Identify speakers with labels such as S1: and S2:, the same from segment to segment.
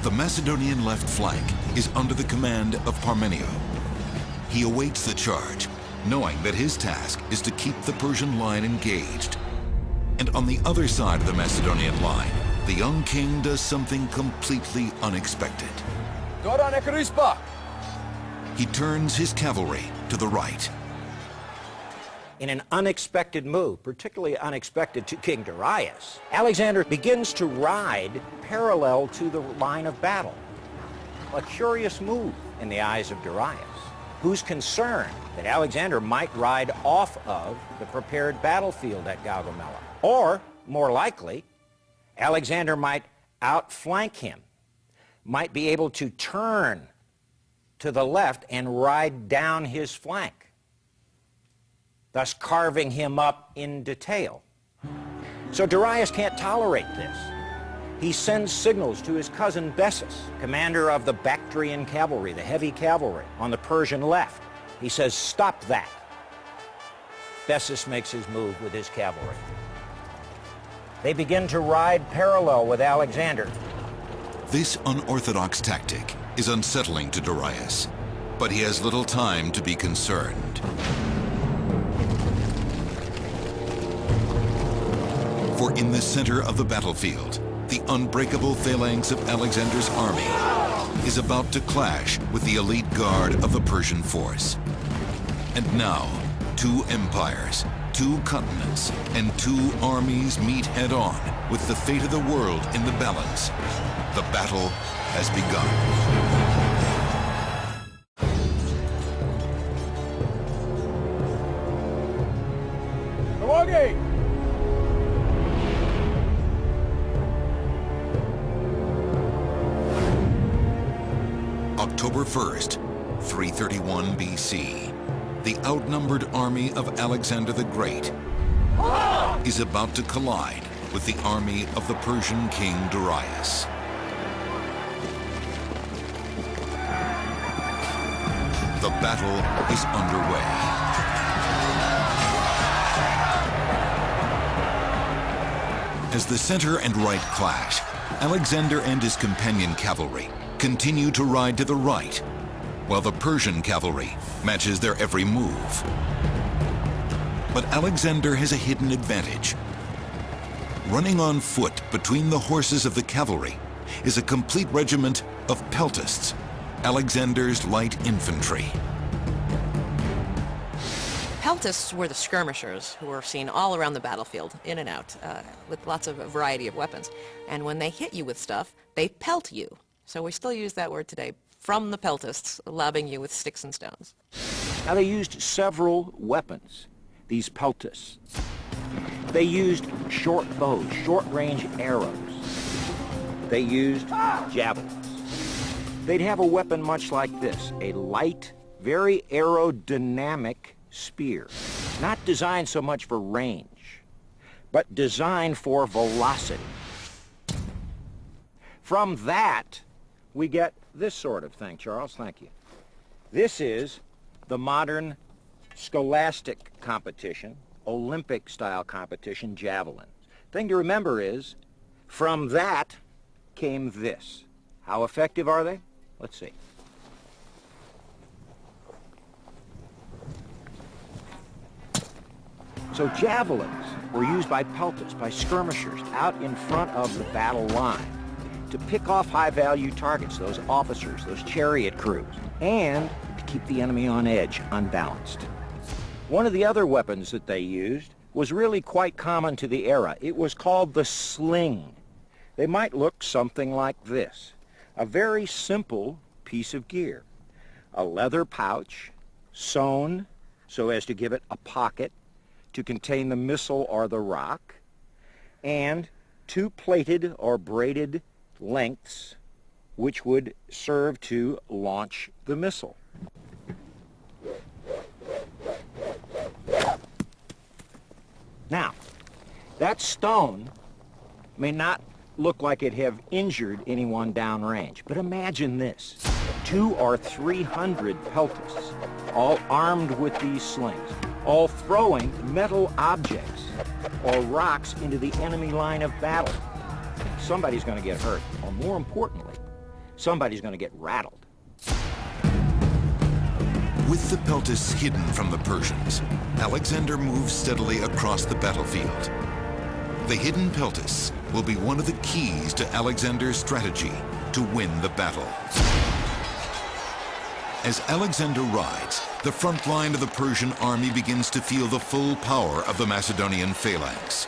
S1: The Macedonian left flank is under the command of Parmenio. He awaits the charge, knowing that his task is to keep the Persian line engaged. And on the other side of the Macedonian line, the young king does something completely unexpected. He turns his cavalry to the right.
S2: In an unexpected move, particularly unexpected to King Darius, Alexander begins to ride parallel to the line of battle. A curious move in the eyes of Darius, who's concerned that Alexander might ride off of the prepared battlefield at Gaugamela. Or, more likely, Alexander might outflank him, might be able to turn to the left and ride down his flank, thus carving him up in detail. So Darius can't tolerate this. He sends signals to his cousin Bessus, commander of the Bactrian cavalry, the heavy cavalry, on the Persian left. He says, "Stop that." Bessus makes his move with his cavalry. They begin to ride parallel with Alexander.
S1: This unorthodox tactic is unsettling to Darius, but he has little time to be concerned. For in the center of the battlefield, the unbreakable phalanx of Alexander's army is about to clash with the elite guard of the Persian force. And now, two empires, two continents, and two armies meet head-on with the fate of the world in the balance. The battle has begun. October 1st, 331 BC, the outnumbered army of Alexander the Great is about to collide with the army of the Persian king Darius. The battle is underway. As the center and right clash, Alexander and his companion cavalry continue to ride to the right, while the Persian cavalry matches their every move. But Alexander has a hidden advantage. Running on foot between the horses of the cavalry is a complete regiment of peltasts, Alexander's light infantry.
S3: Peltasts were the skirmishers who were seen all around the battlefield, in and out, with lots of variety of weapons. And when they hit you with stuff, they pelt you. So we still use that word today, from the peltasts, lobbing you with sticks and stones.
S2: Now, they used several weapons, these peltasts. They used short bows, short-range arrows. They used javelins. They'd have a weapon much like this, a light, very aerodynamic spear, not designed so much for range, but designed for velocity. From that, we get this sort of thing. Charles, thank you. This is the modern scholastic competition, Olympic-style competition, javelin. Thing to remember is, from that came this. How effective are they? Let's see. So javelins were used by peltasts, by skirmishers, out in front of the battle line to pick off high-value targets, those officers, those chariot crews, and to keep the enemy on edge, unbalanced. One of the other weapons that they used was really quite common to the era. It was called the sling. They might look something like this. A very simple piece of gear. A leather pouch, sewn so as to give it a pocket to contain the missile or the rock, and two plated or braided lengths which would serve to launch the missile. Now, that stone may not look like it have injured anyone downrange, but imagine this. 200 or 300 peltasts, all armed with these slings, all throwing metal objects or rocks into the enemy line of battle. Somebody's going to get hurt. Or more importantly, somebody's going to get rattled.
S1: With the peltis hidden from the Persians, Alexander moves steadily across the battlefield. The hidden peltis will be one of the keys to Alexander's strategy to win the battle. As Alexander rides, the front line of the Persian army begins to feel the full power of the Macedonian phalanx.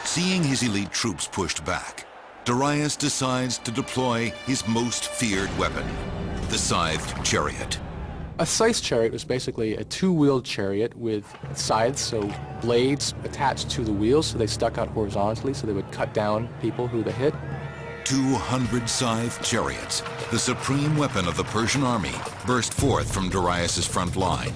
S1: Seeing his elite troops pushed back, Darius decides to deploy his most feared weapon, the scythed chariot.
S4: A scythe chariot was basically a two-wheeled chariot with scythes, so blades attached to the wheels, so they stuck out horizontally, so they would cut down people who they hit.
S1: 200 scythed chariots, the supreme weapon of the Persian army, burst forth from Darius's front line.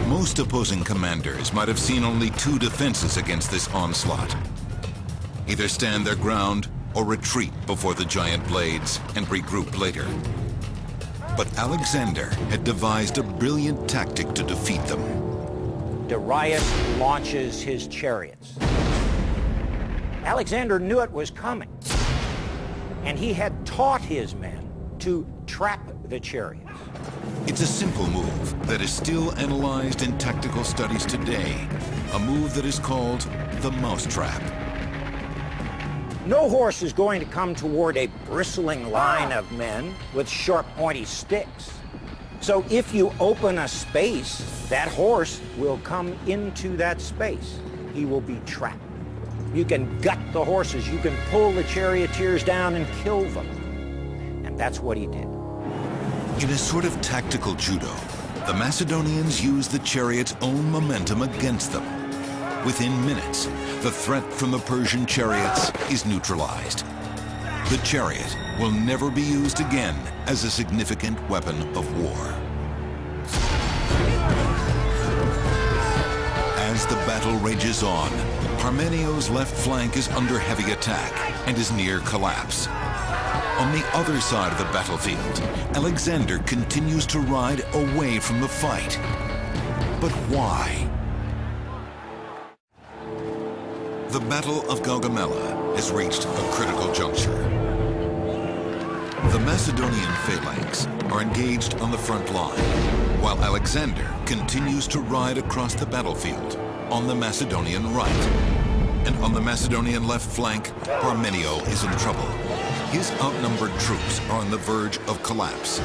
S1: Most opposing commanders might have seen only two defenses against this onslaught. Either stand their ground or retreat before the giant blades and regroup later. But Alexander had devised a brilliant tactic to defeat them.
S2: Darius launches his chariots. Alexander knew it was coming, and he had taught his men to trap the chariots.
S1: It's a simple move that is still analyzed in tactical studies today, a move that is called the mousetrap.
S2: No horse is going to come toward a bristling line of men with sharp, pointy sticks. So if you open a space, that horse will come into that space. He will be trapped. You can gut the horses, you can pull the charioteers down and kill them. And that's what he did.
S1: In a sort of tactical judo, the Macedonians used the chariot's own momentum against them. Within minutes, the threat from the Persian chariots is neutralized. The chariot will never be used again as a significant weapon of war. As the battle rages on, Parmenio's left flank is under heavy attack and is near collapse. On the other side of the battlefield, Alexander continues to ride away from the fight. But why? The Battle of Gaugamela has reached a critical juncture. The Macedonian phalanx are engaged on the front line, while Alexander continues to ride across the battlefield on the Macedonian right. And on the Macedonian left flank, Parmenio is in trouble. His outnumbered troops are on the verge of collapse.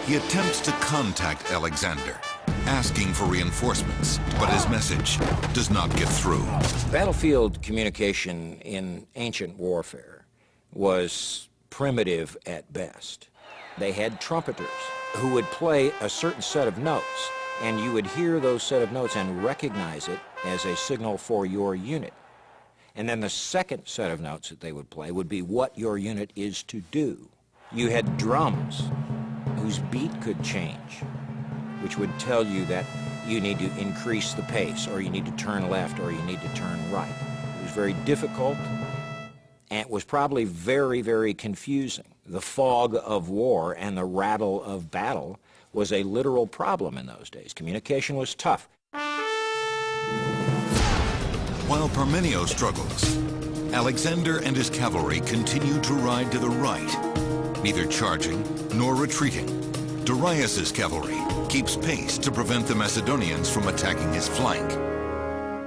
S1: He attempts to contact Alexander, asking for reinforcements, but his message does not get through.
S2: Battlefield communication in ancient warfare was primitive at best. They had trumpeters who would play a certain set of notes, and you would hear those set of notes and recognize it as a signal for your unit. And then the second set of notes that they would play would be what your unit is to do. You had drums whose beat could change, which would tell you that you need to increase the pace, or you need to turn left, or you need to turn right. It was very difficult, and it was probably very, very confusing. The fog of war and the rattle of battle was a literal problem in those days. Communication was tough.
S1: While Parmenio struggles, Alexander and his cavalry continue to ride to the right, neither charging nor retreating. Darius's cavalry keeps pace to prevent the Macedonians from attacking his flank.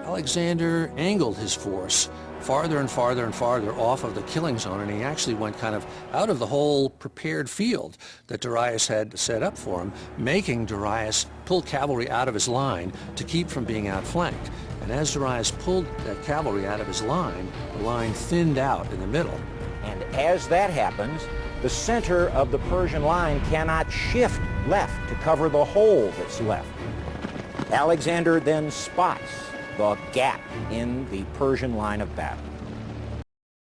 S5: Alexander angled his force farther and farther and farther off of the killing zone, and he actually went kind of out of the whole prepared field that Darius had set up for him, making Darius pull cavalry out of his line to keep from being outflanked. And as Darius pulled that cavalry out of his line, the line thinned out in the middle.
S2: And as that happens, the center of the Persian line cannot shift left to cover the hole that's left. Alexander then spots the gap in the Persian line of battle.